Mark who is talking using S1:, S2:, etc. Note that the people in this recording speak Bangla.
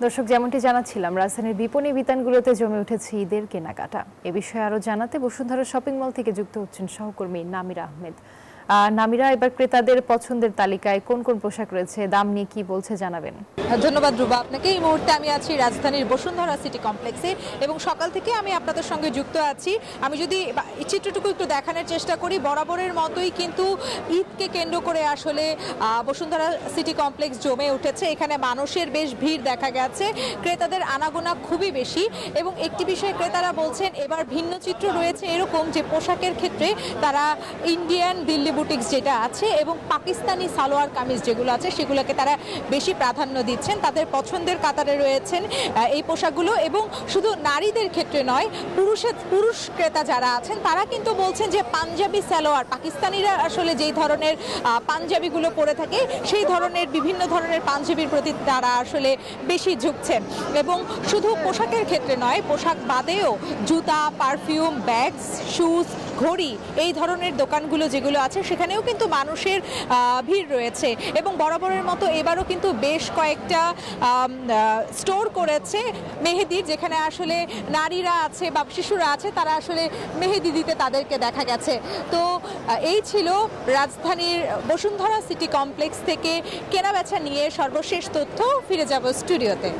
S1: দর্শক, যেমনটি জানাচ্ছিলাম, রাজধানীর বিপণী বিতানগুলোতে জমে উঠেছে ঈদের কেনাকাটা। এ বিষয়ে আরো জানাতে বসুন্ধরা শপিং মল থেকে যুক্ত হচ্ছেন সহকর্মী নামিরা আহমেদ। নামিরা, এবার ক্রেতাদের পছন্দের তালিকায় কোন কোন পোশাক রয়েছে, দাম নিয়ে কি বলছে জানাবেন।
S2: ধন্যবাদ রুবা আপনাকে। এই মুহূর্তে আমি আছি রাজধানীর বসুন্ধরা সিটি কমপ্লেক্সে এবং সকাল থেকে আমি আপনাদের সঙ্গে যুক্ত আছি। আমি যদি এই চিত্রটুকু একটু দেখানোর চেষ্টা করি, বরাবরের মতোই কিন্তু ঈদকে কেন্দ্র করে আসলে বসুন্ধরা সিটি কমপ্লেক্স জমে উঠেছে। এখানে মানুষের বেশ ভিড় দেখা গেছে, ক্রেতাদের আনাগোনা খুবই বেশি। এবং একটি বিষয়ে ক্রেতারা বলছেন এবার ভিন্ন চিত্র রয়েছে এরকম যে পোশাকের ক্ষেত্রে তারা ইন্ডিয়ান দিল্লি বুটিক্স যেটা আছে এবং পাকিস্তানি সালোয়ার কামিজ যেগুলো আছে সেগুলোকে তারা বেশি প্রাধান্য দিচ্ছেন। তাদের পছন্দের কাতারে রয়েছেন এই পোশাকগুলো। এবং শুধু নারীদের ক্ষেত্রে নয়, পুরুষ ক্রেতা যারা আছেন তারা কিন্তু বলছেন যে পাঞ্জাবি সালোয়ার, পাকিস্তানিরা আসলে যেই ধরনের পাঞ্জাবিগুলো পরে থাকে সেই ধরনের বিভিন্ন ধরনের পাঞ্জাবির প্রতি তারা আসলে বেশি ঝুঁকছেন। এবং শুধু পোশাকের ক্ষেত্রে নয়, পোশাক বাদেও জুতা, পারফিউম, ব্যাগস, শুজ, ঘড়ি, এই ধরনের দোকানগুলো যেগুলো আছে সেখানেও কিন্তু মানুষের ভিড় রয়েছে। এবং বরাবরের মতো এবারও কিন্তু বেশ কয়েকটা স্টোর করেছে মেহেদির, যেখানে আসলে নারীরা আছে বা শিশুরা আছে, তারা আসলে মেহেদি দিতে তাদেরকে দেখা গেছে। তো এই ছিল রাজধানীর বসুন্ধরা সিটি কমপ্লেক্স থেকে কেনাবেচা নিয়ে সর্বশেষ তথ্য। ফিরে যাব স্টুডিওতে।